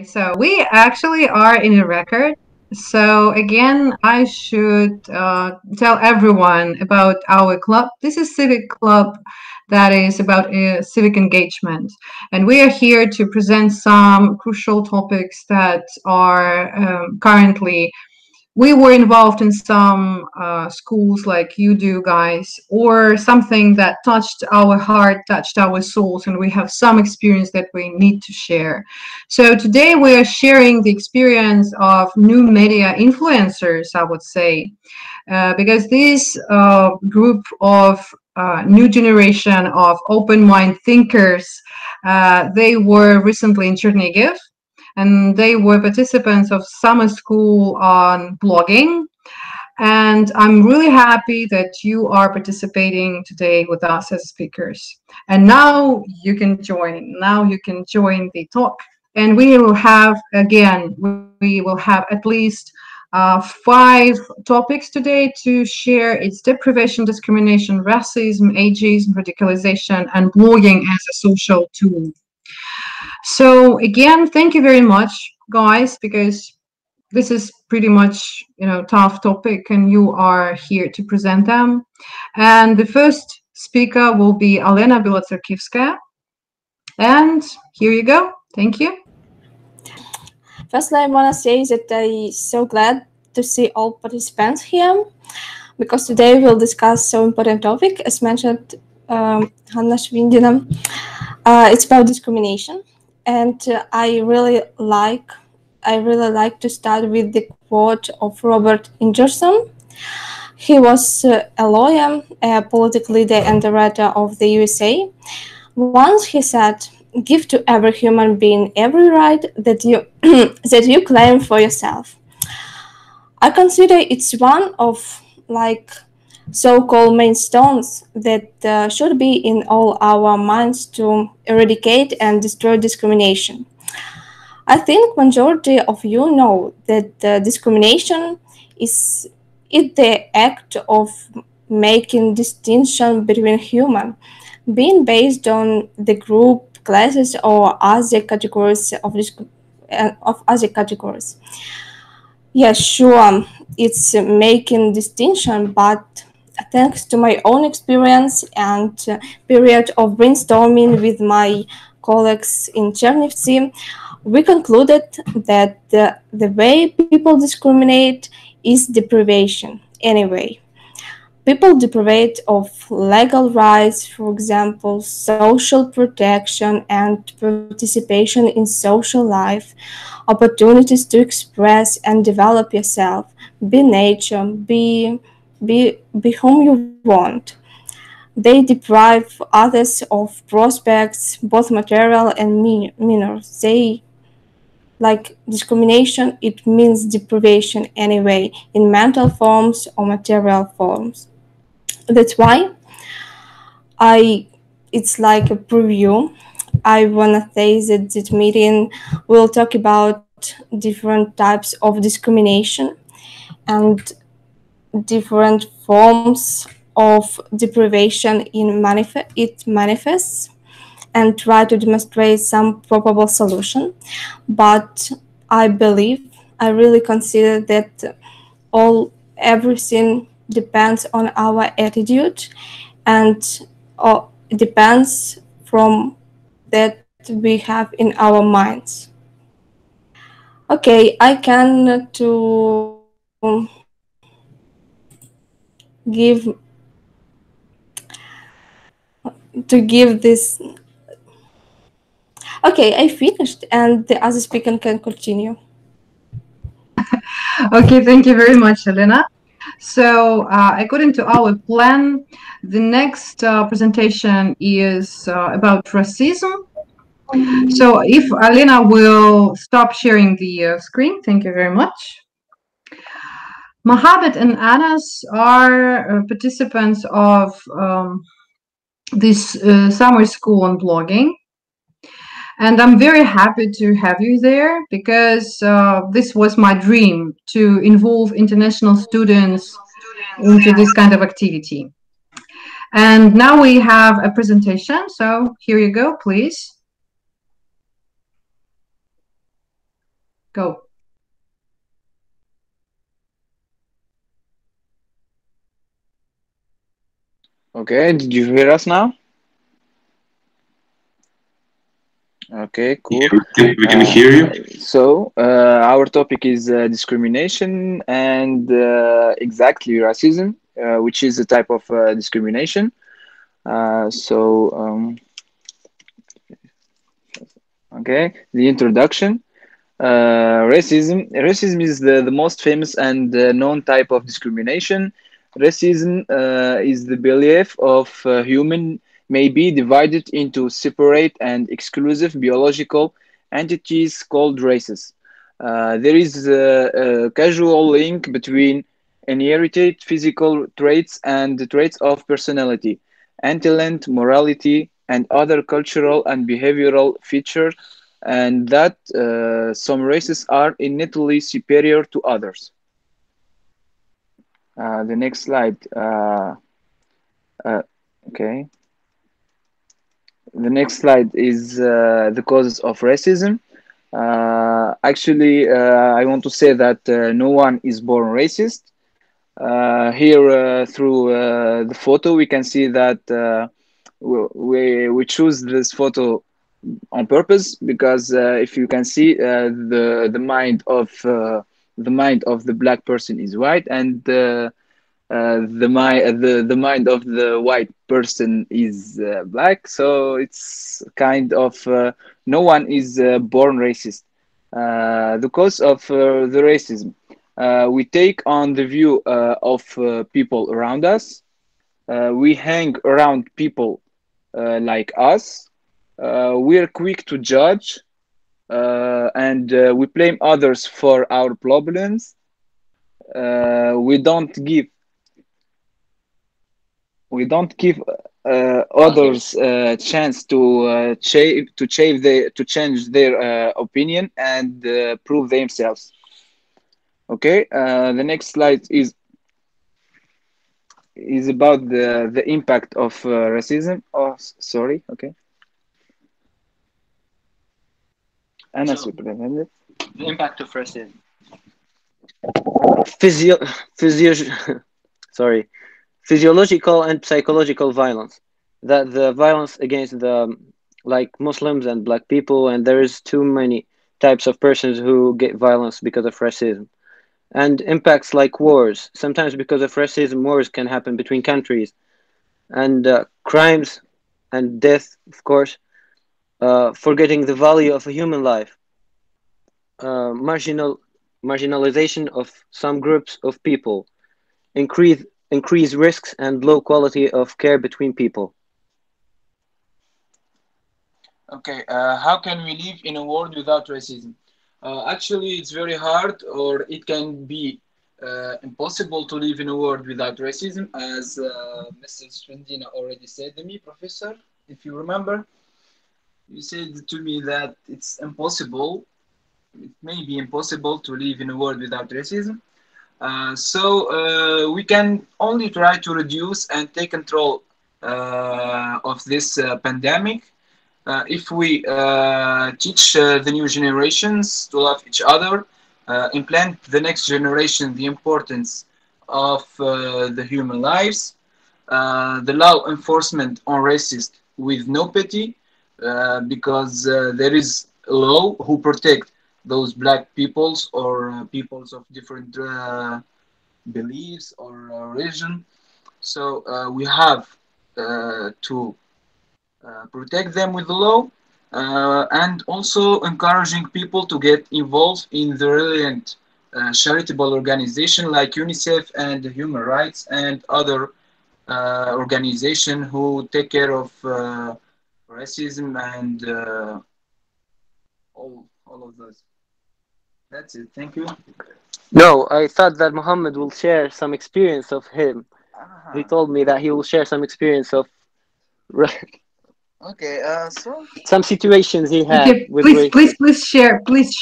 So we actually are in a record. So again, I should tell everyone about our club. This is Civic Club that is about civic engagement. And we are here to present some crucial topics that are currently we were involved in some schools like you do guys, or something that touched our heart, touched our souls, and we have some experience that we need to share. So today we are sharing the experience of new media influencers, I would say, because this group of new generation of open mind thinkers, they were recently in Chernihiv, and they were participants of summer school on blogging. And I'm really happy that you are participating today with us as speakers. And now you can join. Now you can join the talk. And we will have, again, we will have at least 5 topics today to share. It's deprivation, discrimination, racism, ageism, radicalization, and blogging as a social tool. So again, thank you very much, guys, because this is pretty much, tough topic, and you are here to present them. And the first speaker will be Alena Bilotsarkivskaya. And here you go. Thank you. Firstly, I want to say that I'm so glad to see all participants here, because today we'll discuss so important topic, as mentioned Hanna Shvindina. It's about discrimination. And I really like to start with the quote of Robert Ingerson. He was a lawyer, a political leader, and the writer of the USA. Once he said, "Give to every human being every right that you that you claim for yourself." I consider it's one of so-called main stones that should be in all our minds to eradicate and destroy discrimination. I think majority of you know that discrimination is the act of making distinction between human, being based on the group, classes, or other categories of other categories. Yeah, sure, it's making distinction, but thanks to my own experience and period of brainstorming with my colleagues in Chernivtsi, we concluded that the way people discriminate is deprivation anyway. People deprived of legal rights, for example, social protection and participation in social life, opportunities to express and develop yourself, be nature, be whom you want. They deprive others of prospects, both material and minor. Like discrimination, it means deprivation anyway, in mental forms or material forms. That's why it's like a preview. I wanna say that this meeting will talk about different types of discrimination and different forms of deprivation it manifests, and try to demonstrate some probable solution. But I really consider that everything depends on our attitude, and it depends from that we have in our minds. Okay, I can give this. Okay, I finished, and the other speaker can continue. Okay, thank you very much, Elena. So according to our plan, the next presentation is about racism. So if Elena will stop sharing the screen, thank you very much. Mohammed and Anas are participants of this summer school on blogging. And I'm very happy to have you there, because this was my dream, to involve international students into this kind of activity. And now we have a presentation. So here you go, please. Go. Okay, did you hear us now? Okay, cool. We can hear you. Our topic is discrimination and exactly racism, which is a type of discrimination. Uh, so, um, okay, the introduction. Racism is the most famous and known type of discrimination. Racism is the belief of human may be divided into separate and exclusive biological entities called races. There is a casual link between inherited physical traits and the traits of personality, talent, morality, and other cultural and behavioral features, and that some races are innately superior to others. The next slide. Okay. The next slide is the causes of racism. I want to say that no one is born racist. Here, through the photo, we can see that we choose this photo on purpose because if you can see the mind of the black person is white, and the mind of the white person is black, so it's kind of no one is born racist. The cause of the racism, we take on the view of people around us. We hang around people like us. We're quick to judge, and we blame others for our problems. We don't give others a chance to change their opinion and prove themselves. Okay, the next slide is about the impact of racism. Oh, sorry. Okay, Anna, So, superintendent. the impact of racism. Physio, physio, sorry, physiological and psychological violence. That the violence against the like Muslims and black people, and there is too many types of persons who get violence because of racism. And impacts like wars. Sometimes because of racism, wars can happen between countries, and crimes and death, of course. Forgetting the value of a human life. Marginal marginalization of some groups of people, increase increase risks and low quality of care between people. Okay, how can we live in a world without racism? Actually, it's very hard, or it can be impossible to live in a world without racism, as Mrs. Fendina already said to me, Professor. If you remember, you said to me that it's impossible, it may be impossible to live in a world without racism. We can only try to reduce and take control of this pandemic if we teach the new generations to love each other, implant the next generation the importance of the human lives, the law enforcement on racist with no pity, because there is a law who protect those black peoples or peoples of different beliefs or religion. So we have to protect them with the law, and also encouraging people to get involved in the relevant charitable organization like UNICEF and Human Rights and other organization who take care of racism and all of those. That's it. Thank you. No, I thought that Muhammad will share some experience of him. He Uh-huh. told me that he will share some experience of Okay. So some situations he had Okay, with please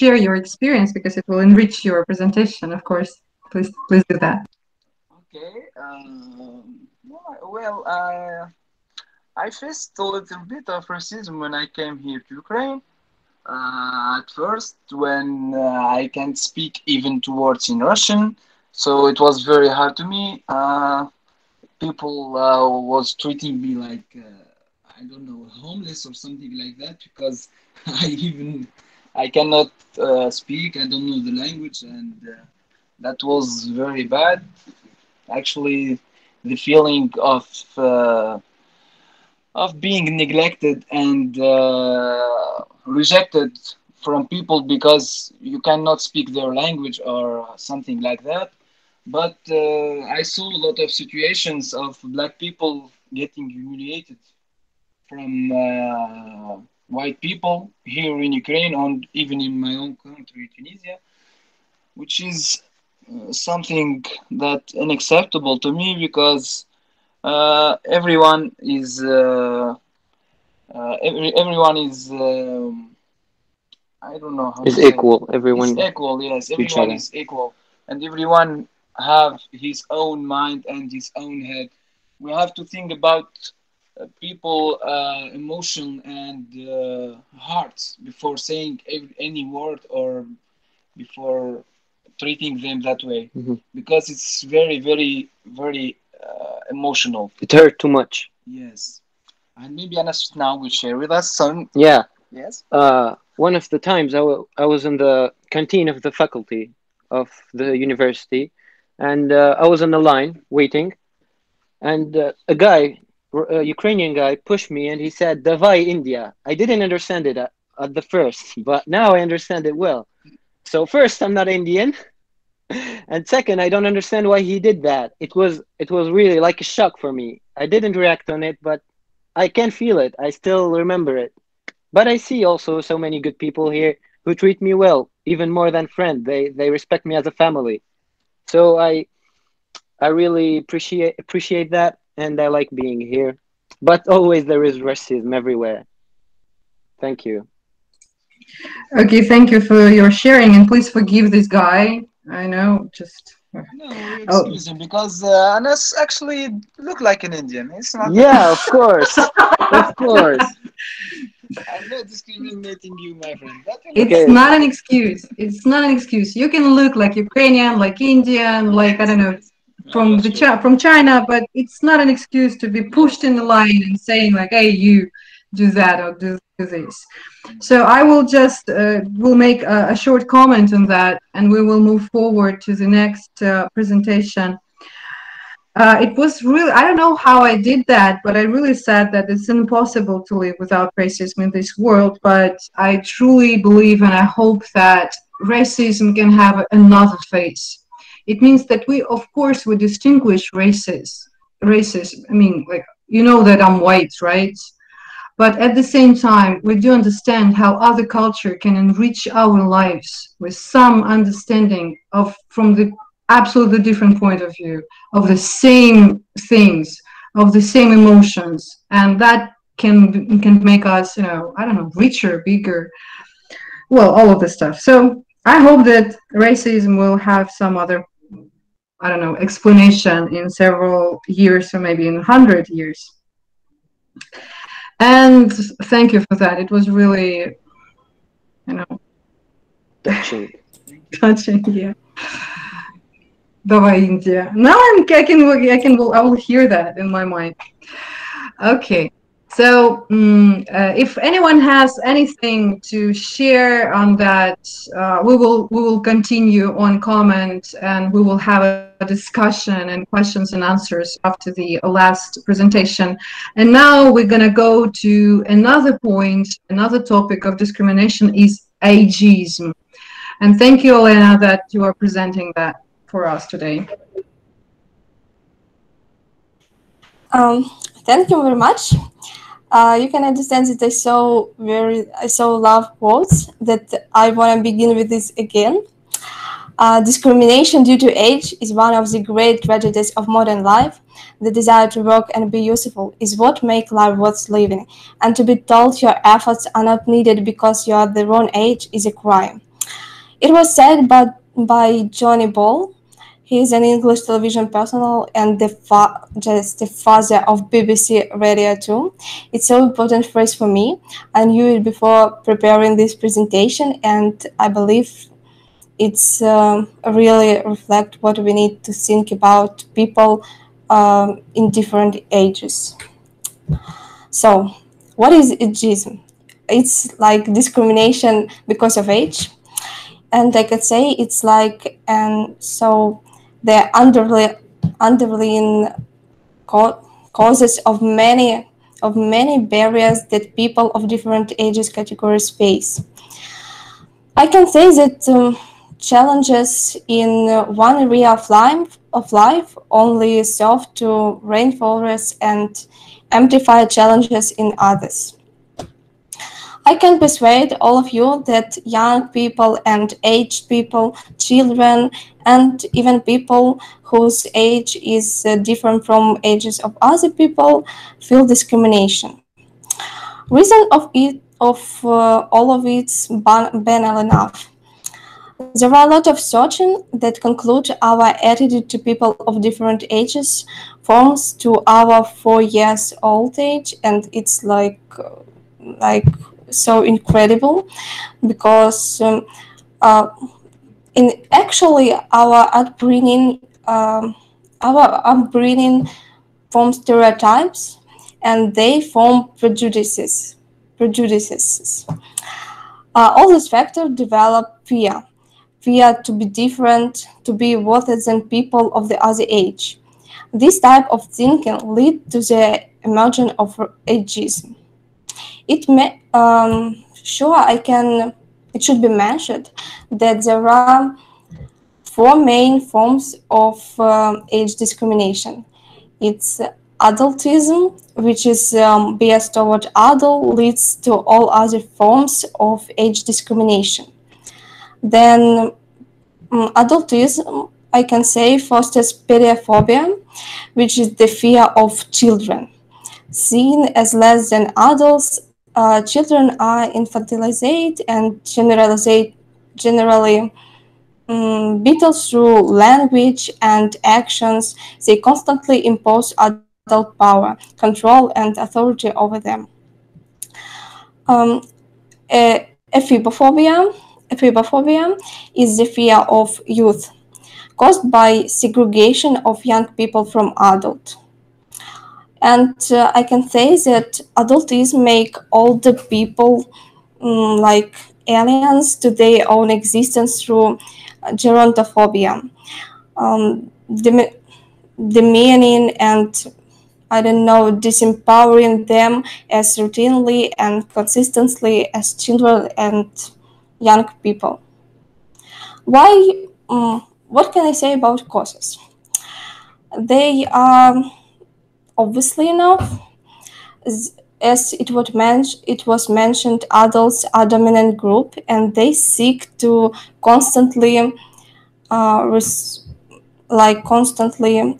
share your experience because it will enrich your presentation, of course. Please do that. okay. Well, I faced a little bit of racism when I came here to Ukraine. at first when I can't speak even two words in Russian, so it was very hard to me. People was treating me like I don't know, homeless or something like that, because I cannot speak. I don't know the language, and that was very bad. Actually, the feeling of being neglected and rejected from people because you cannot speak their language or something like that. But I saw a lot of situations of black people getting humiliated from white people here in Ukraine and even in my own country, Tunisia, which is something that unacceptable to me, because everyone is everyone is I don't know how Is to say it. equal. Is Everyone equal. Yes, to each everyone other. is equal, and everyone have his own mind and his own head. We have to think about people emotion and hearts before saying any word or before treating them that way, Mhm. because it's very very very emotional. It hurt too much. Yes, and maybe Anas now will share with us some. Yeah. Yes. One of the times I was in the canteen of the faculty of the university, and I was on the line waiting, and a guy, a Ukrainian guy, pushed me and he said, "Davai India." I didn't understand it at the first, but now I understand it well. So first, I'm not Indian, and second, I don't understand why he did that. It was really like a shock for me. I didn't react on it, but I can feel it. I still remember it. But I see also so many good people here who treat me well, even more than friend. They respect me as a family. So I really appreciate that, and I like being here. But always there is racism everywhere. Thank you. Okay, thank you for your sharing, and please forgive this guy. I know, just No, we oh, excuse him because Anas actually look like an Indian. It's not. Yeah, of course, of course. I'm not discriminating you, my friend. But you know. it's Okay, not an excuse. It's not an excuse. You can look like Ukrainian, like Indian, like I don't know, Yeah, sure. from China, but it's not an excuse to be pushed in the line and saying like, "Hey, you do that or do this." So I will just will make a short comment on that, and we will move forward to the next presentation. It was really, I don't know how I did that, but I really said that it's impossible to live without racism in this world. But I truly believe and I hope that racism can have another face. It means that we, of course, we distinguish races. I mean, like, you know that I'm white, right? But at the same time, we do understand how other culture can enrich our lives with some understanding of from the absolutely different point of view of the same things, of the same emotions, and that can make us, you know, I don't know, richer, bigger, well, all of this stuff. So I hope that racism will have some other, I don't know, explanation in several years or maybe in 100 years. And thank you for that. It was really, you know, touching. touching. Yeah. Давай, India. Now I will hear that in my mind. Okay. So if anyone has anything to share on that, we will continue on comment, and we will have a discussion and questions and answers after the last presentation. And now we're gonna go to another point. Another topic of discrimination is ageism. And thank you, Elena, that you are presenting that for us today. Thank you very much. You can understand that I so love quotes that I want to begin with this again. Discrimination due to age is one of the great tragedies of modern life. The desire to work and be useful is what makes life worth living, and to be told your efforts are not needed because you are the wrong age is a crime. It was said by Johnny Ball. He is an English television personal and just the father of BBC Radio 2. It's so important phrase for me. I knew it before preparing this presentation, and I believe it's really reflect what we need to think about people in different ages. So, what is ageism? It's like discrimination because of age, and I could say it's like, and so the underlying causes of many barriers that people of different ages categories face. I can say that challenges in one area of life only serve to reinforce and amplify challenges in others. I can persuade all of you that young people and aged people, children, and even people whose age is different from ages of other people feel discrimination. Reason of all of it's banal enough. There are a lot of searching that conclude our attitude to people of different ages forms to our 4 years old age, and it's like so incredible, because in actually our upbringing forms stereotypes, and they form prejudices. All these factors develop fear to be different, to be worse than people of the other age. This type of thinking leads to the emergence of ageism. It should be mentioned that there are 4 main forms of age discrimination. It's adultism, which is bias toward adult, leads to all other forms of age discrimination. Then adultism, I can say, fosters pediophobia, which is the fear of children. Seen as less than adults, children are infantilized and generally beaten through language and actions. They constantly impose adult power, control, and authority over them. Ephibophobia is the fear of youth, caused by segregation of young people from adults. And I can say that adultism make older people like aliens to their own existence through gerontophobia, demeaning and disempowering them as routinely and consistently as children and young people. Why? What can I say about causes? They are obviously enough. As it was mentioned, adults are dominant group, and they seek to constantly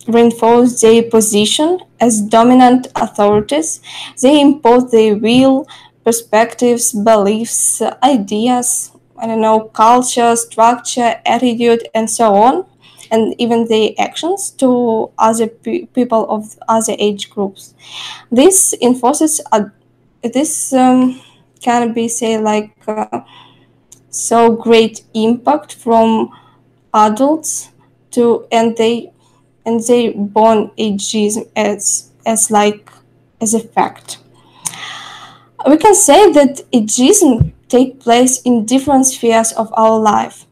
reinforce their position as dominant authorities. They impose their will, perspectives, beliefs, ideas, culture, structure, attitude, and so on, and even their actions to other people of other age groups. This enforces can be so great impact from adults and they born ageism as a fact. We can say that ageism takes place in different spheres of our life.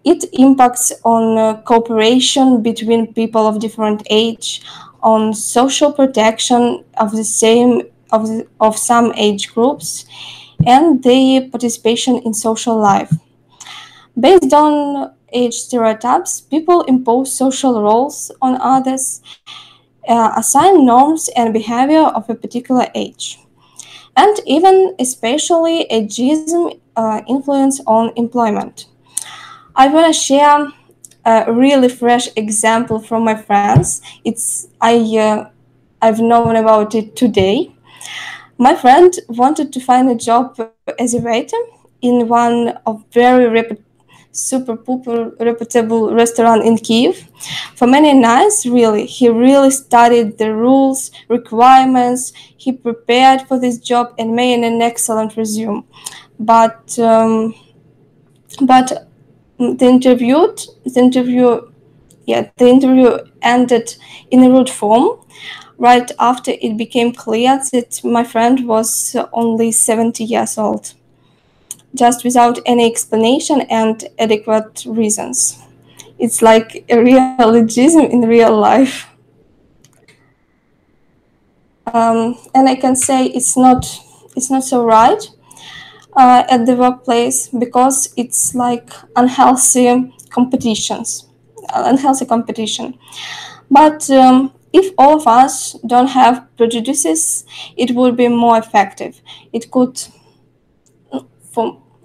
It impacts on cooperation between people of different age, on social protection of some age groups, and their participation in social life. Based on age stereotypes, people impose social roles on others, assign norms and behavior of a particular age, and even especially ageism influence on employment. I want to share a really fresh example from my friends. I've known about it today. My friend wanted to find a job as a waiter in one of very super reputable restaurant in Kiev. For many nights, really, he really studied the rules, requirements. He prepared for this job and made an excellent resume. But the interview ended in a rude form right after it became clear that my friend was only 70 years old, just without any explanation and adequate reasons. It's like a real ageism in real life. And I can say it's not so right at the workplace, because it's like unhealthy competition. But if all of us don't have prejudices, it would be more effective. It could,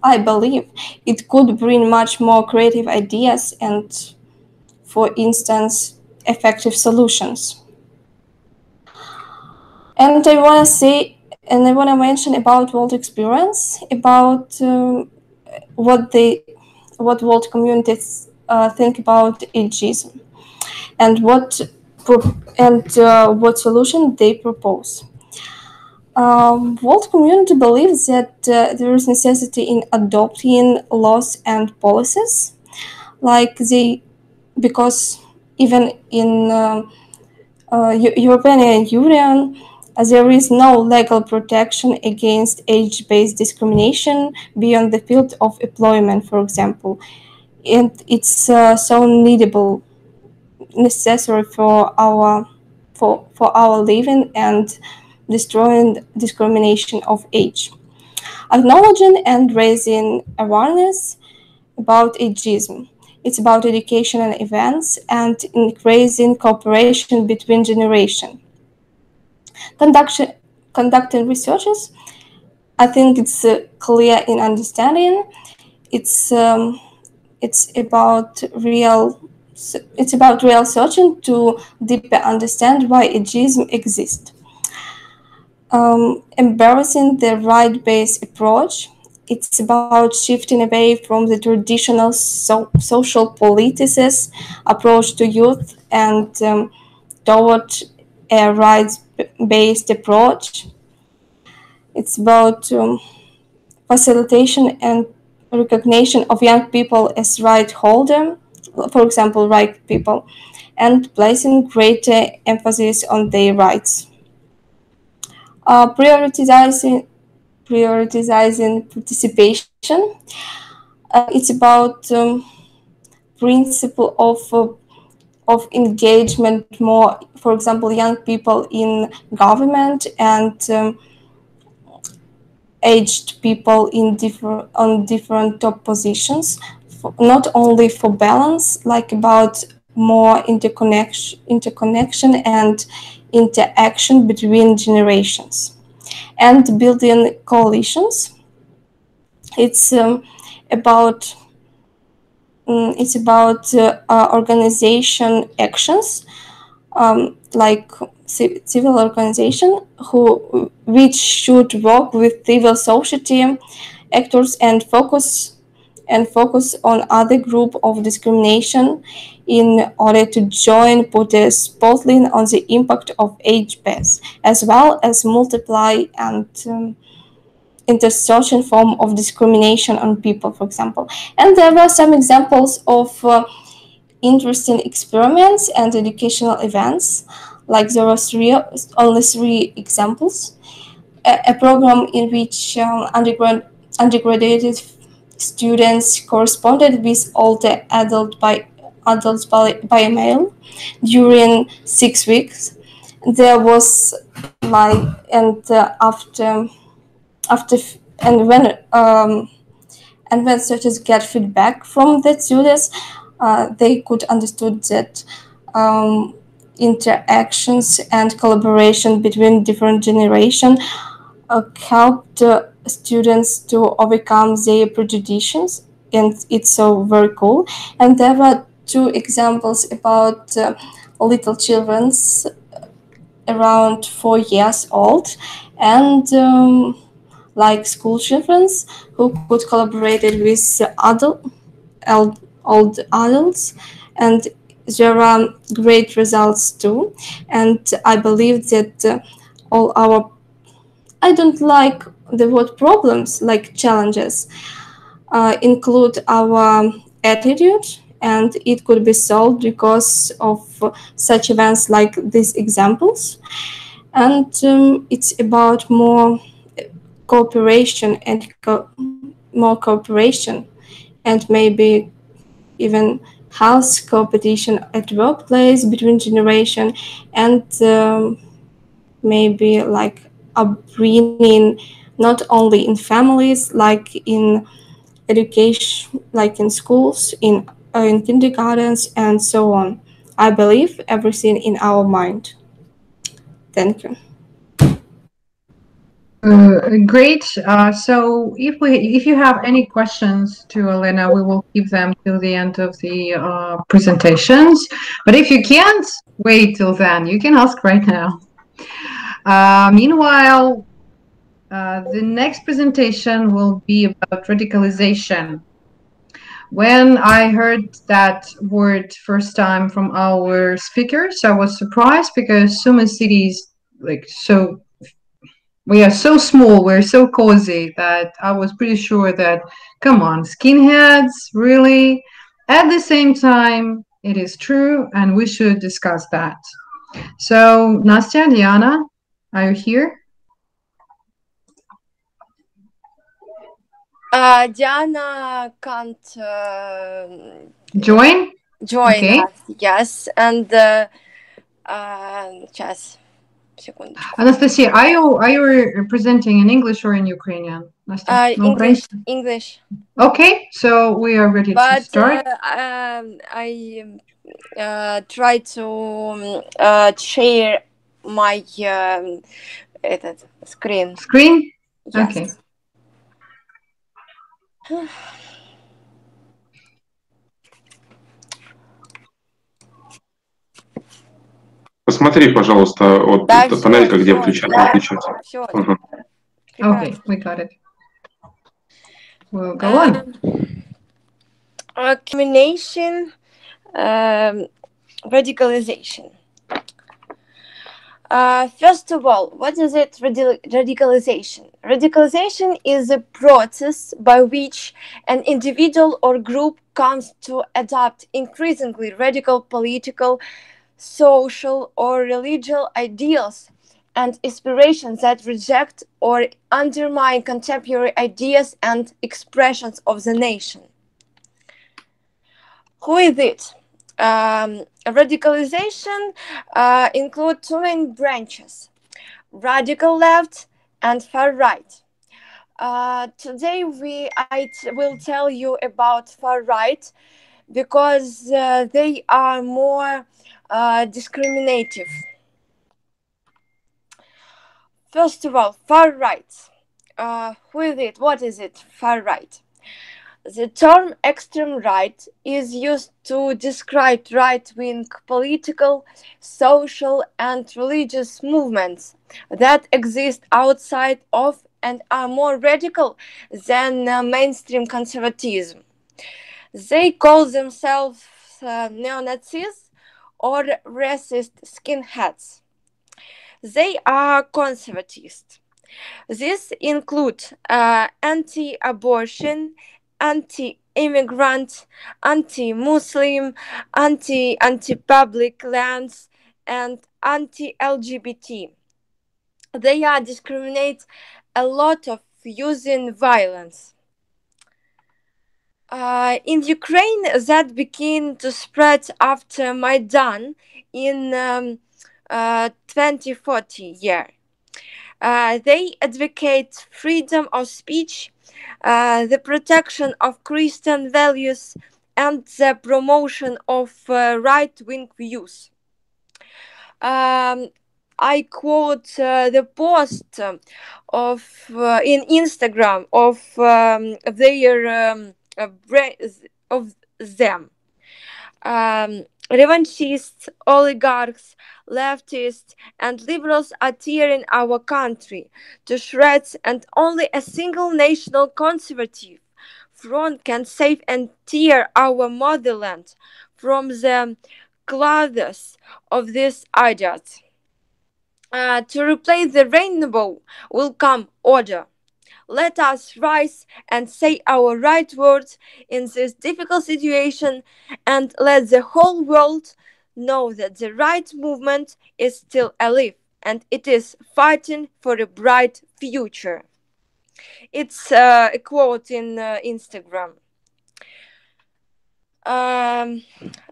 I believe, it could bring much more creative ideas and, for instance, effective solutions. And I want to mention about world experience, about what world communities think about ageism, and what solution they propose. World community believes that there is necessity in adopting laws and policies, because even in European Union, there is no legal protection against age-based discrimination beyond the field of employment, for example, and it's so necessary for our living and destroying discrimination of age. Acknowledging and raising awareness about ageism. It's about education and events and increasing cooperation between generations. Conducting researches, I think it's clear in understanding. It's about real searching to deeper understand why ageism exists. Embracing the right-based approach. It's about shifting away from the traditional social politicist approach to youth and toward a rights-based approach. It's about facilitation and recognition of young people as right holder, for example, right people, and placing greater emphasis on their rights. Prioritizing participation. It's about principle of engagement more, for example, young people in government and aged people on different top positions, not only for balance, like about more interconnection and interaction between generations, and building coalitions. It's about organization actions, like civil organization which should work with civil society actors and focus on other group of discrimination in order to put a spotlight on the impact of age bias, as well as multiply and intersection form of discrimination on people, for example. And there were some examples of interesting experiments and educational events. Like there were only three examples. A program in which undergraduate students corresponded with older adults by mail during 6 weeks. There was when searchers get feedback from the students, they could understood that interactions and collaboration between different generations helped students to overcome their prejudices, and it's so very cool. And there were two examples about little children around 4 years old and like school children who could collaborate with old adults, and there are great results too. And I believe that all our, I don't like the word problems, like challenges, include our attitude, and it could be solved because of such events like these examples. And it's about more cooperation and more cooperation, and maybe even health competition at workplace between generation, and maybe like upbringing, not only in families, like in education, like in schools, in kindergartens, and so on. I believe everything in our mind. Thank you. Great. So if you have any questions to Elena, we will keep them till the end of the presentations. But if you can't wait till then, you can ask right now. Meanwhile, the next presentation will be about radicalization. When I heard that word first time from our speakers, I was surprised because so many cities, we are so small, we're so cozy that I was pretty sure that, come on, skinheads, really? At the same time, it is true, and we should discuss that. So, Nastya, Diana, are you here? Diana can't Join? join Okay. us, yes, and сейчас, секундочку. Anastasia, are you presenting in English or in Ukrainian? Nastya? English. Okay, so we are ready to start. I try to share my screen. Screen? Yes. Okay. Посмотри, пожалуйста, от Да, панелька, где всё, включать, да. выключать. Все. Ага. Okay, we got it. We'll go on. Combination, radicalization. First of all, what is it, radicalization? Radicalization is a process by which an individual or group comes to adopt increasingly radical political, social, or religious ideals and aspirations that reject or undermine contemporary ideas and expressions of the nation. Who is it? Radicalization includes two main branches: radical left and far right. Today I will tell you about far right because they are more discriminative. First of all, far right. Who is it? What is it? Far right. The term extreme right is used to describe right-wing political, social, and religious movements that exist outside of and are more radical than mainstream conservatism. They call themselves neo-Nazis or racist skinheads. They are conservatists. These include anti-abortion, anti-immigrant, anti-Muslim, anti-public lands, and anti-LGBT. They are discriminate a lot of using violence. In Ukraine, that began to spread after Maidan in 2040 year. They advocate freedom of speech, the protection of Christian values, and the promotion of right-wing views. I quote the post of in Instagram of their of them. Revanchists, oligarchs, leftists, and liberals are tearing our country to shreds, and only a single national conservative front can save and tear our motherland from the clutches of these ideas. To replace the rainbow will come order. Let us rise and say our right words in this difficult situation, and let the whole world know that the right movement is still alive and it is fighting for a bright future. It's a quote in Instagram.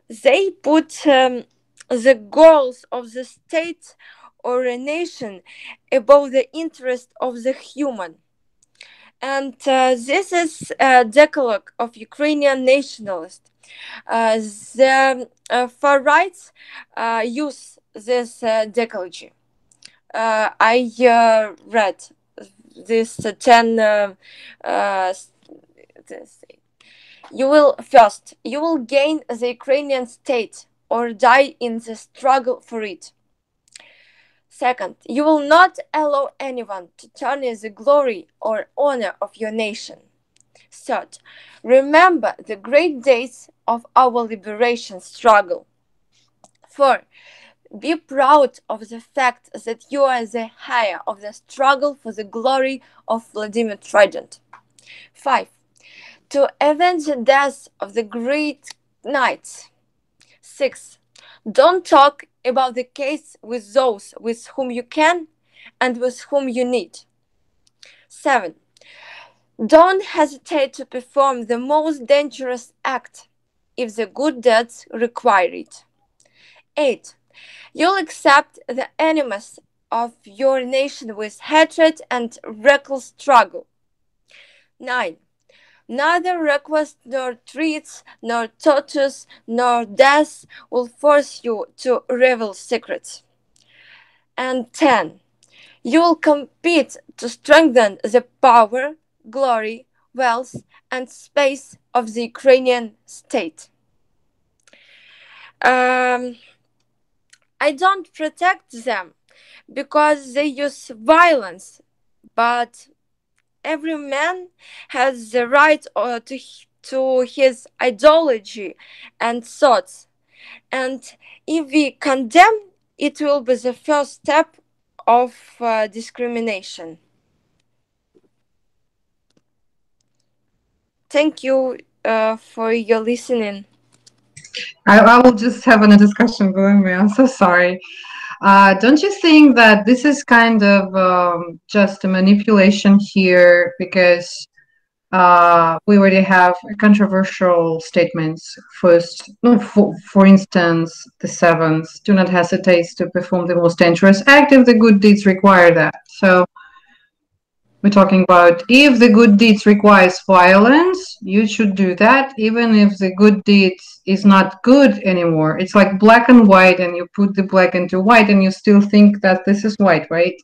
They put the goals of the state or a nation above the interest of the human. And this is a decalogue of Ukrainian nationalists. The far right use this decalogue. I read this 10 you will gain the Ukrainian state or die in the struggle for it. Second, you will not allow anyone to tarnish the glory or honor of your nation. Third, remember the great days of our liberation struggle. Fourth, be proud of the fact that you are the hero of the struggle for the glory of Vladimir Trident. 5. To avenge the death of the great knights. 6. Don't talk about the case with those with whom you can and with whom you need. 7. Don't hesitate to perform the most dangerous act if the good deeds require it. 8. You'll accept the enemies of your nation with hatred and reckless struggle. 9. Neither request, nor threats, nor tortures, nor death will force you to reveal secrets. And 10. You will compete to strengthen the power, glory, wealth, and space of the Ukrainian state. I don't protect them because they use violence, but every man has the right to his ideology and thoughts. And if we condemn, it will be the first step of discrimination. Thank you for your listening. I will just have a discussion with me. I'm so sorry. Don't you think that this is kind of just a manipulation here because we already have controversial statements? First, no, for instance, the 7th, do not hesitate to perform the most dangerous act if the good deeds require that. So we're talking about if the good deeds requires violence, you should do that, even if the good deeds is not good anymore. It's like black and white, and you put the black into white, and you still think that this is white, right?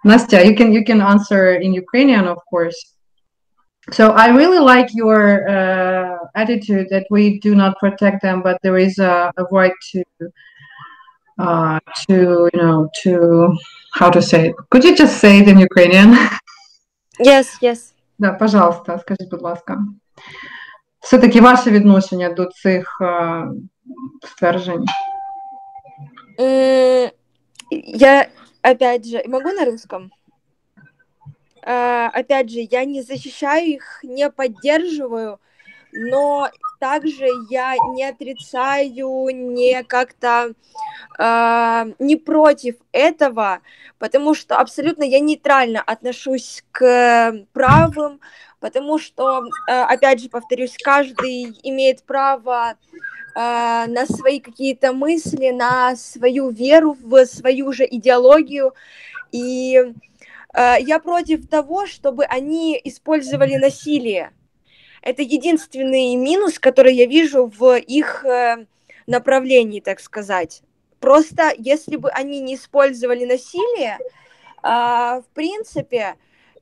Nastya, you can answer in Ukrainian, of course. So I really like your attitude that we do not protect them, but there is a right to how to say it. Could you just say it in Ukrainian? Yes. Да, пожалуйста, скажіть, будь ласка. Все-таки ваше відношення до цих стверджень? Я, опять же, могу на русском? Опять же, я не защищаю их, не поддерживаю, но также я не отрицаю, не как-то не против этого, потому что абсолютно я нейтрально отношусь к правым, потому что, опять же, повторюсь, каждый имеет право на свои какие-то мысли, на свою веру, в свою же идеологию, и я против того, чтобы они использовали насилие. Это единственный минус, который я вижу в их направлении, так сказать. Просто если бы они не использовали насилие, в принципе,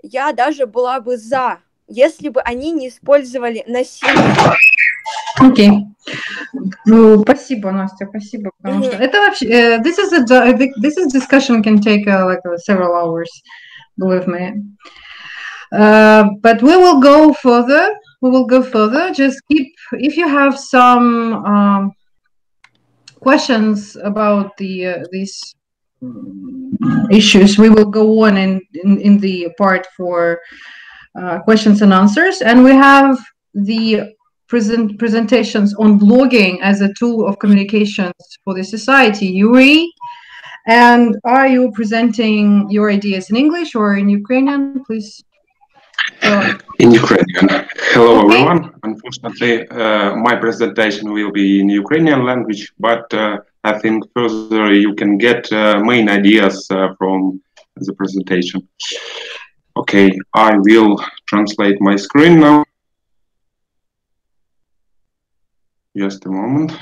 я даже была бы за, если бы они не использовали насилие. Окей. Ну, спасибо, Настя, спасибо, потому что это вообще this discussion can take several hours, believe me. But we will go further. we will go further. Just keep, if you have some questions about these issues, we will go on in the part for questions and answers. And we have the presentations on blogging as a tool of communications for the society. Yuri, and are you presenting your ideas in English or in Ukrainian, please? In Ukrainian. Hello, everyone. Unfortunately, my presentation will be in Ukrainian language, but I think further you can get main ideas from the presentation. Okay, I will translate my screen now. Just a moment.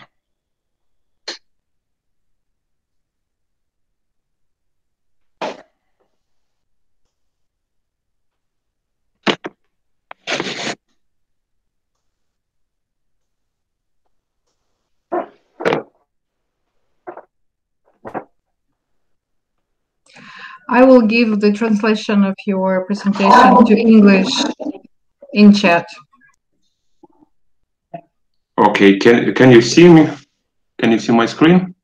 I will give the translation of your presentation to English in chat. Okay, can you see me? Can you see my screen?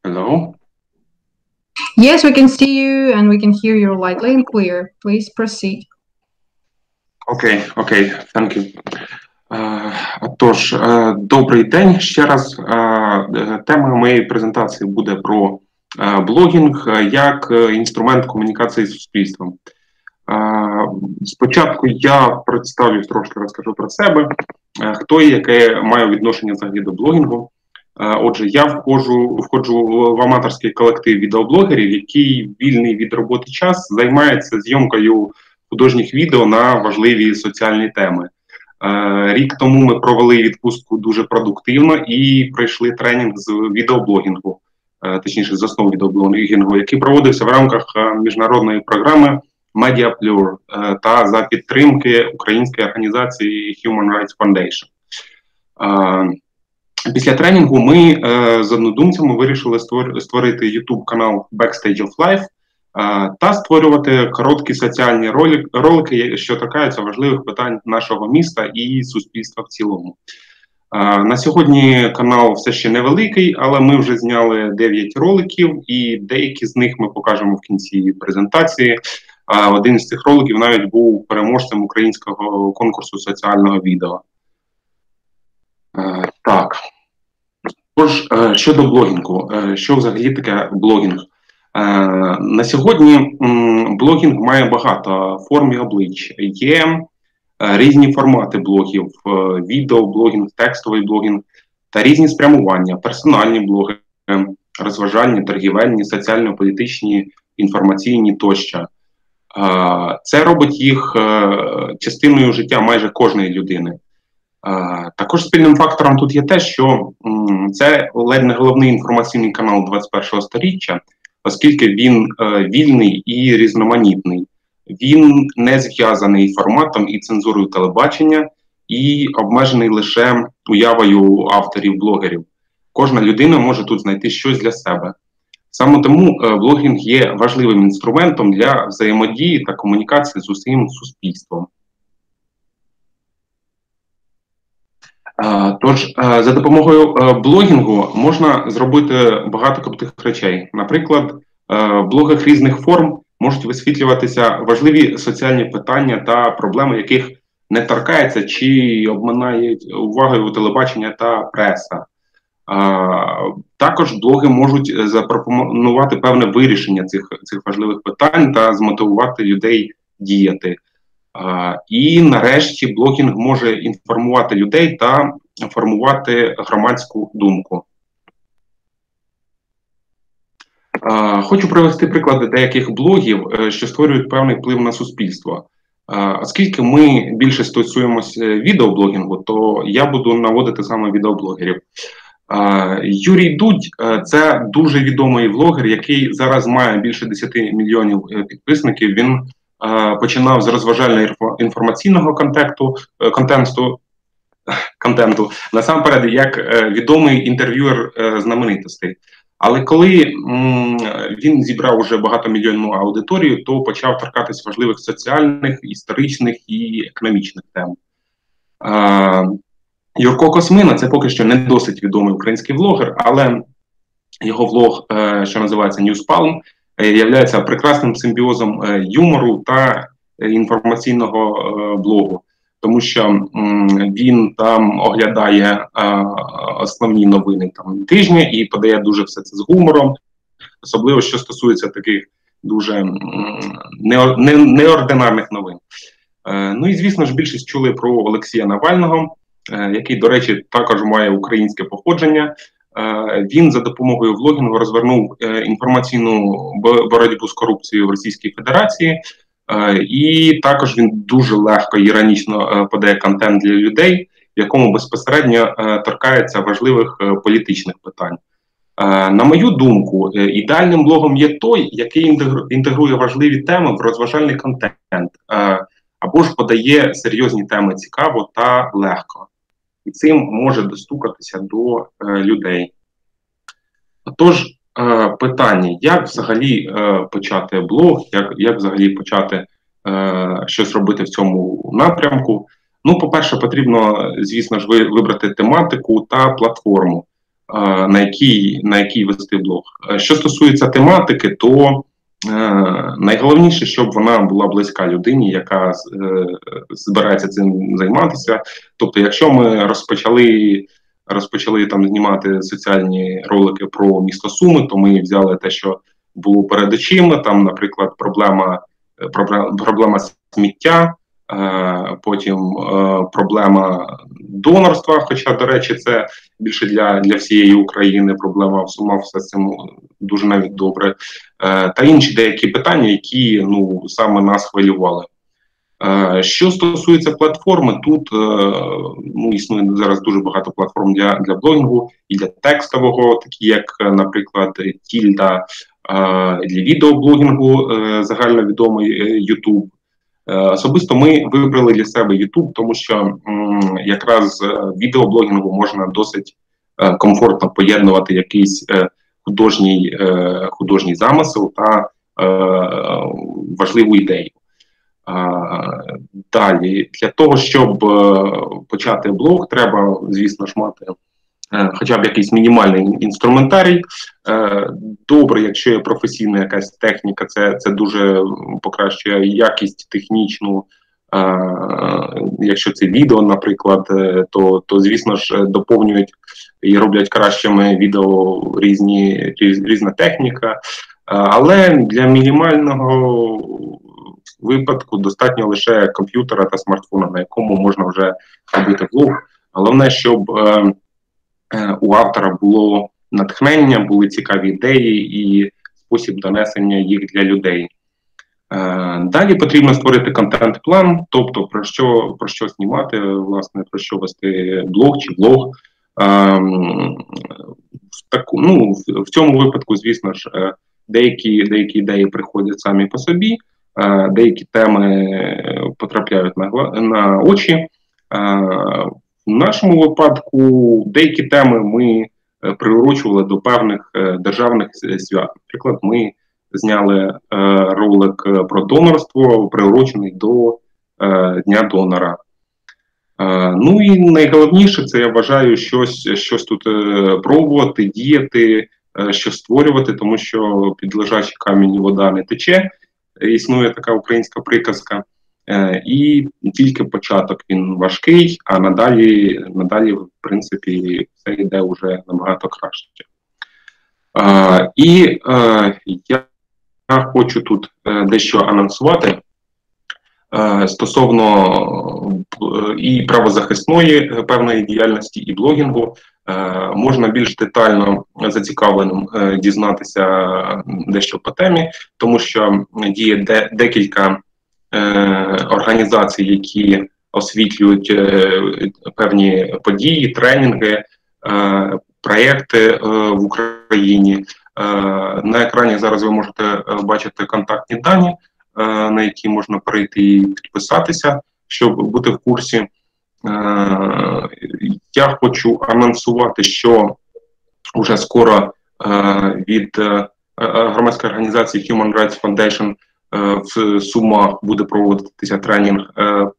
Hello? Yes, we can see you and we can hear you lightly and clear. Please proceed. Okay, thank you. Тож, добрий день ще раз. Тема моєї презентації буде про блогінг як інструмент комунікації з суспільством. Спочатку я представлю, трошки розкажу про себе, хто і яке маю відношення взагалі до блогінгу. Отже, я входжу в аматорський колектив відеоблогерів, який вільний від роботи час займається зйомкою художніх відео на важливі соціальні теми. Рік тому ми провели відпустку дуже продуктивно і пройшли тренінг з відеоблогінгу, точніше з основ відеоблогінгу, який проводився в рамках міжнародної програми медіапродуктів та за підтримки української організації Human Rights Foundation. Після тренінгу ми з однодумцями вирішили створити YouTube-канал Backstage of Life та створювати короткі соціальні ролики, що торкаються важливих питань нашого міста і суспільства в цілому. На сьогодні канал все ще невеликий, але ми вже зняли 9 роликів, і деякі з них ми покажемо в кінці презентації. Один з цих роликів навіть був переможцем українського конкурсу соціального відео. Так. Тож, щодо блогінгу. Що взагалі таке блогінг? На сьогодні блогінг має багато форм і облич. Є різні формати блогів, відеоблогінг, текстовий блогінг та різні спрямування, персональні блоги, розважальні, торгівельні, соціально-політичні, інформаційні тощо. Це робить їх частиною життя майже кожної людини. Також спільним фактором тут є те, що це ледь не головний інформаційний канал 21-го сторіччя, оскільки він вільний і різноманітний. Він не зв'язаний форматом і цензурою телебачення і обмежений лише уявою авторів-блогерів. Кожна людина може тут знайти щось для себе. Саме тому блогінг є важливим інструментом для взаємодії та комунікації з усім суспільством. Тож, за допомогою блогінгу можна зробити багато крутих речей. Наприклад, в блогах різних форм можуть висвітлюватися важливі соціальні питання та проблеми, яких не торкається чи обминають увагою телебачення та преса. Також блоги можуть запропонувати певне вирішення цих важливих питань та змотивувати людей діяти. І нарешті блогінг може інформувати людей та формувати громадську думку. Хочу привести приклади деяких блогів, що створюють певний вплив на суспільство. Оскільки ми більше стосуємося відеоблогінгу, то я буду наводити саме відеоблогерів. Юрій Дудь – це дуже відомий влогер, який зараз має більше 10 мільйонів підписників. Він починав з розважально-інформаційного контенту, насамперед як відомий інтерв'юер знаменитостей. Але коли він зібрав уже багатомільйонну аудиторію, то почав торкатись важливих соціальних, історичних і економічних тем. Юрко Космина – це поки що не досить відомий український влогер, але його влог, що називається Newspalm, є прекрасним симбіозом юмору та інформаційного блогу, тому що він там оглядає основні новини тижня і подає дуже все це з гумором, особливо що стосується таких дуже неординарних новин. Ну і, звісно ж, більшість чули про Олексія Навального, який, до речі, також має українське походження. Він за допомогою влогінгу розвернув інформаційну боротьбу з корупцією в Російській Федерації, і також він дуже легко і іронічно подає контент для людей, в якому безпосередньо торкається важливих політичних питань. На мою думку, ідеальним блогом є той, який інтегрує важливі теми в розважальний контент, або ж подає серйозні теми цікаво та легко. І цим може достукатися до людей. Тож, питання, як взагалі почати блог, як взагалі почати щось робити в цьому напрямку? Ну, по-перше, потрібно, звісно ж, вибрати тематику та платформу, на якій вести блог. Що стосується тематики, то найголовніше, щоб вона була близька людині, яка збирається цим займатися. Тобто, якщо ми розпочали там знімати соціальні ролики про місто Суми, то ми взяли те, що було перед очима, там, наприклад, проблема сміття, потім проблема донорства, хоча, до речі, це більше для всієї України проблема, в Сумах все з цим дуже навіть добре, та інші деякі питання, які саме нас хвилювали. Що стосується платформи, тут існує зараз дуже багато платформ для блогінгу і для текстового, такі як, наприклад, Тільда, для відеоблогінгу загальновідомий YouTube. Особисто ми вибрали для себе YouTube, тому що якраз відеоблогінгу можна досить комфортно поєднувати якийсь художній замисел та важливу ідею. Далі, для того, щоб почати блог, треба, звісно ж, мати хоча б якийсь мінімальний інструментарій. Добре, якщо є професійна якась техніка, це дуже покращує якість технічну. Якщо це відео, наприклад, то звісно ж, доповнюють і роблять кращими відео різна техніка. Але для мінімального випадку достатньо лише комп'ютера та смартфона, на якому можна вже робити блог. Головне, щоб у автора було натхнення, були цікаві ідеї і спосіб донесення їх для людей. Далі потрібно створити контент-план, тобто про що знімати, власне, про що вести блог чи влог. В цьому випадку, звісно ж, деякі ідеї приходять самі по собі, деякі теми потрапляють на очі. В нашому випадку деякі теми ми приурочували до певних державних свят. Наприклад, ми зняли ролик про донорство, приурочений до Дня донора. Ну і найголовніше, це я вважаю, щось тут пробувати, діяти, щось створювати, тому що під лежачий камінь вода не тече. Існує така українська приказка. І тільки початок він важкий, а надалі в принципі, все йде вже набагато краще. Я хочу тут дещо анонсувати стосовно і правозахисної певної діяльності, і блогінгу. Можна більш детально зацікавленим дізнатися дещо по темі, тому що діє декілька організацій, які освітлюють певні події, тренінги, проєкти в Україні. На екрані зараз ви можете бачити контактні дані, на які можна перейти і підписатися, щоб бути в курсі. Я хочу анонсувати, що вже скоро від громадської організації Human Rights Foundation в Сумах буде проводитися тренінг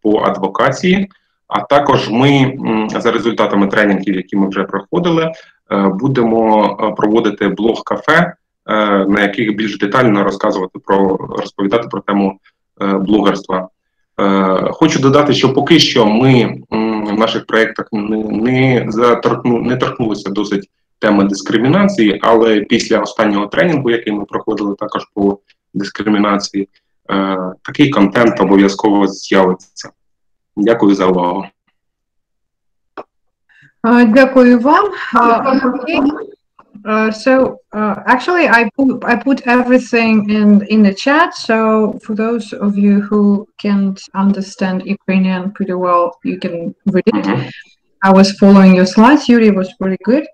по адвокації, а також ми за результатами тренінгів, які ми вже проходили, будемо проводити блог-кафе, на яких більш детально розповідати про тему блогерства. Хочу додати, що поки що ми в наших проєктах не торкнулися досить теми дискримінації, але після останнього тренінгу, який ми проходили також по дискримінації, такий контент обов'язково з'явиться. Дякую за увагу. Дякую вам. Actually, I put everything in the chat. So for those of you who can't understand Ukrainian pretty well, you can read it. I was following your slides. Yuri was really good.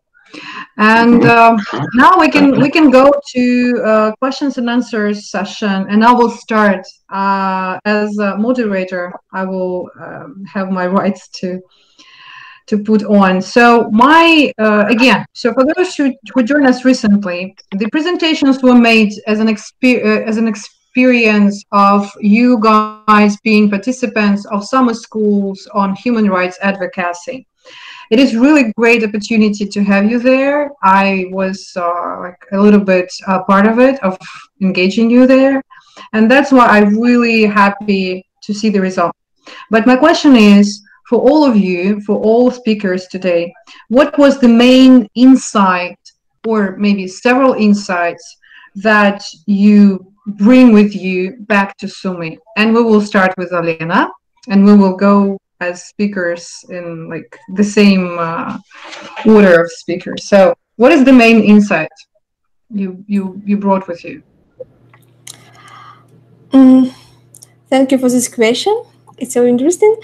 And now we can go to questions and answers session, and I will start as a moderator. I will have my rights to put on. So again, so for those who joined us recently, the presentations were made as an experience of you guys being participants of summer schools on human rights advocacy. It is really great opportunity to have you there. I was like a little bit part of it, of engaging you there, and that's why I'm really happy to see the result. But my question is, for all of you, for all speakers today, what was the main insight, or maybe several insights, that you bring with you back to SUMI? And we will start with Alena, and we will go as speakers in like the same order of speakers. So what is the main insight you brought with you? Thank you for this question. It's so interesting,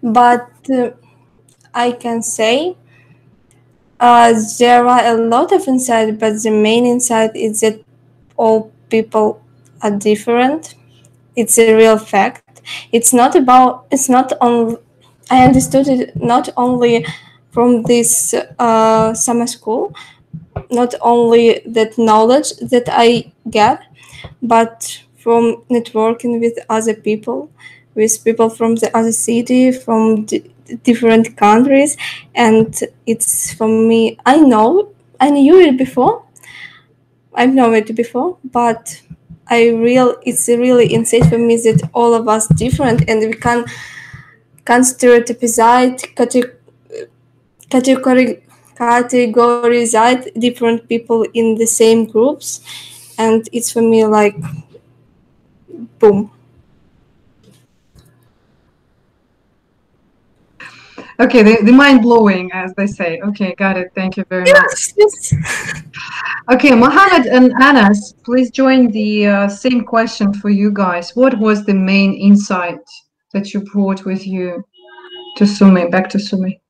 but I can say there are a lot of insight, but the main insight is that all people are different. It's a real fact. It's not only, I understood it not only from this summer school, not only that knowledge that I get, but from networking with other people, with people from the other city, from different countries, and it's for me. I knew it before. I've known it before, but it's really insane for me that all of us different, and we can categorize different people in the same groups, and it's for me like boom. Okay, the mind-blowing, as they say. Okay, got it. Thank you very much. Yes. Okay, Mohammed and Anas, please join the same question for you guys. What was the main insight that you brought with you to SUMI, back to SUMI?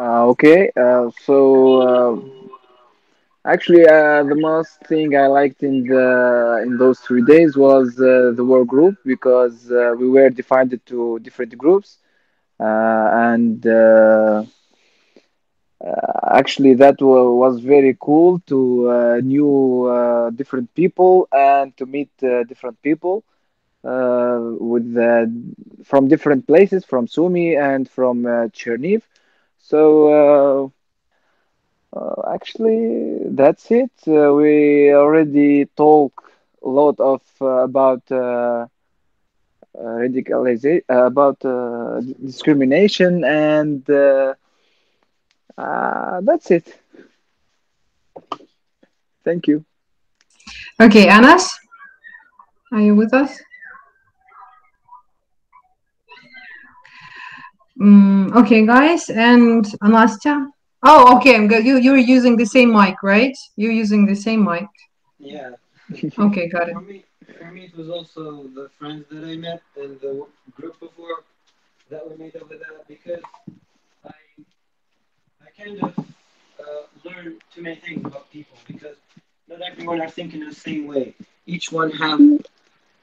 Okay, actually, the most thing I liked in those 3 days was the work group, because we were divided to different groups, and actually that was very cool to knew different people and to meet different people from different places, from Sumy and from Cherniv. So actually, that's it. We already talk a lot of about radicalization, about discrimination, and that's it. Thank you. Okay, Anas, are you with us? Okay, guys, and Anastya. Oh, okay, I'm good. You're using the same mic, right? You're using the same mic. Yeah. Okay, got it. For me, it was also the friends that I met and the group of work that we made over there, because I kind of learned too many things about people, because not everyone are thinking the same way. Each one have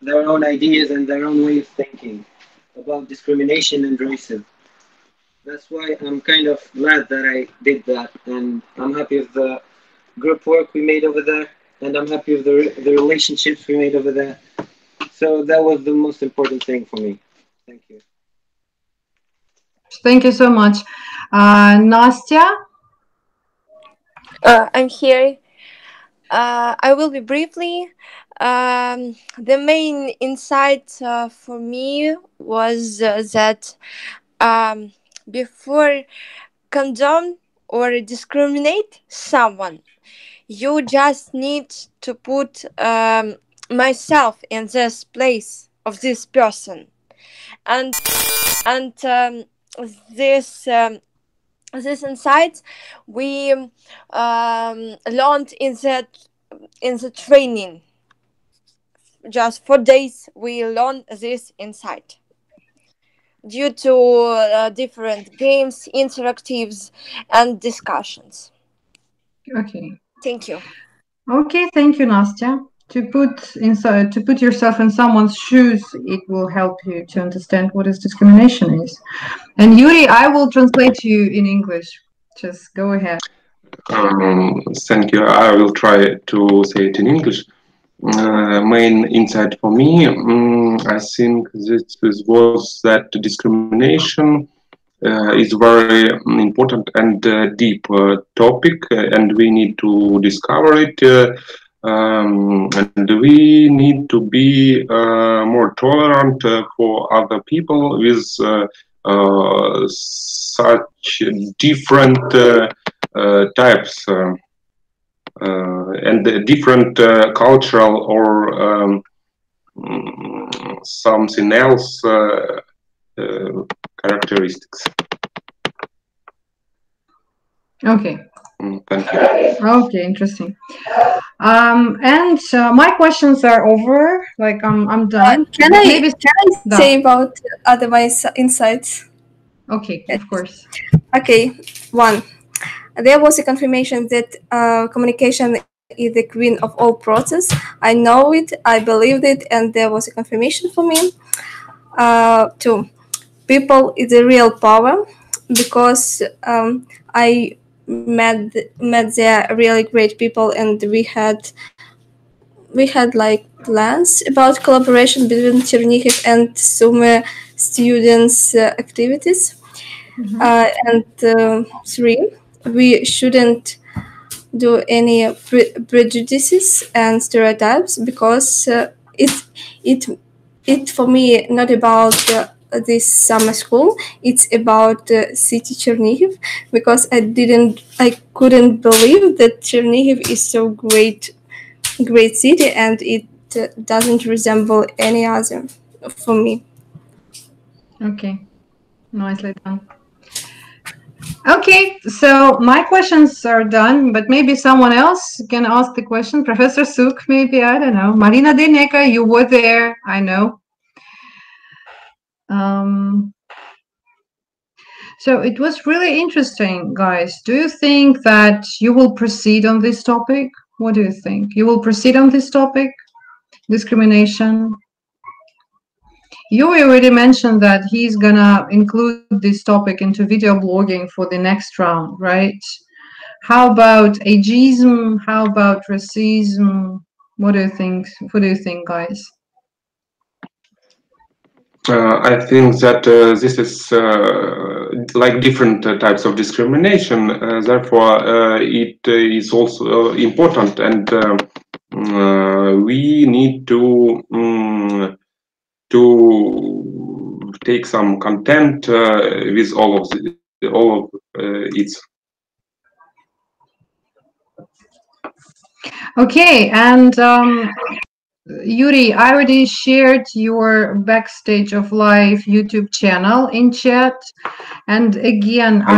their own ideas and their own way of thinking about discrimination and racism. That's why I'm kind of glad that I did that, and I'm happy with the group work we made over there, and I'm happy with the relationships we made over there. So that was the most important thing for me. Thank you. Thank you so much. Nastya? I'm here. I will be briefly. The main insight for me was that before condemn or discriminate someone, you just need to put myself in this place of this person, and this this insight we learned in the training. Just 4 days we learned this insight due to different games, interactives, and discussions. Okay. Thank you. Okay, thank you, Nastya. To put yourself in someone's shoes, it will help you to understand what is discrimination is. And Yuri, I will translate you in English. Just go ahead. Thank you. I will try to say it in English. Main insight for me, I think this was that discrimination is very important and deep topic, and we need to discover it, and we need to be more tolerant for other people with such different types and different cultural or something else characteristics. Okay. Thank you. Okay, interesting. And my questions are over. Like I'm done. Can I say about other insights? Okay, of course. Okay, one. There was a confirmation that communication is the queen of all process. I know it, I believed it, and there was a confirmation for me. Two, people is a real power, because I met there really great people, and we had like plans about collaboration between Chernihiv and SUME students' activities. And three, we shouldn't do any prejudices and stereotypes, because it for me not about this summer school. It's about city Chernihiv, because I couldn't believe that Chernihiv is so great city, and it doesn't resemble any other for me. Okay, nicely done. Okay, so my questions are done, but maybe someone else can ask the question. Professor Suk, maybe, I don't know. Marina Deneka, you were there, I know. So it was really interesting, guys. Do you think that you will proceed on this topic? What do you think? You will proceed on this topic? Discrimination? You already mentioned that he's gonna include this topic into video blogging for the next round, right? How about ageism? How about racism? What do you think? What do you think, guys? I think that this is like different types of discrimination. Therefore, it is also important, and we need to take some content with all of it. Okay, and Yuri, I already shared your Backstage of Life YouTube channel in chat, and again, okay.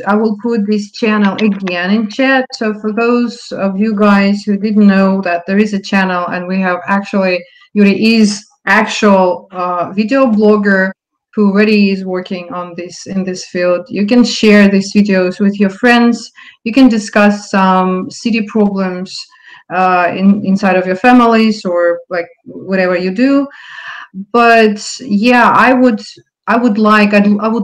I will put this channel again in chat. So for those of you guys who didn't know that there is a channel, and we have actually, Yuri is actual video blogger who already is working on this in this field. You can share these videos with your friends. You can discuss some city problems inside of your families, or like whatever you do. But yeah, I would I would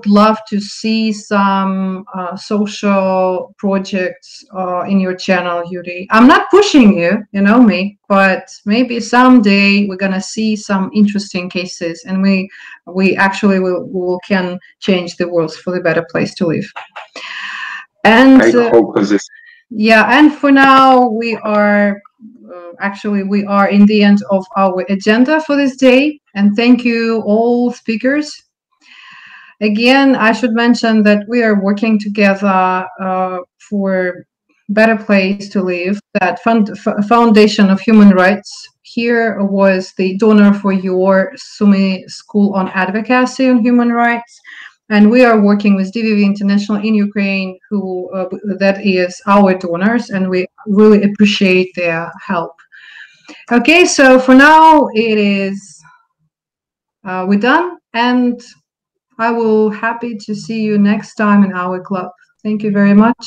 love to see some social projects in your channel, Yuri. I'm not pushing you, you know me, but maybe someday we're gonna see some interesting cases, and we actually will can change the world for the better place to live. And I hope for this. yeah, and for now we are we are in the end of our agenda for this day. And thank you all speakers. Again, I should mention that we are working together for better place to live. That Foundation of Human Rights here was the donor for your SumDU School on Advocacy on Human Rights. And we are working with DVV International in Ukraine, who that is our donors, and we really appreciate their help. Okay, so for now it is we're done, and I will happy to see you next time in our club. Thank you very much.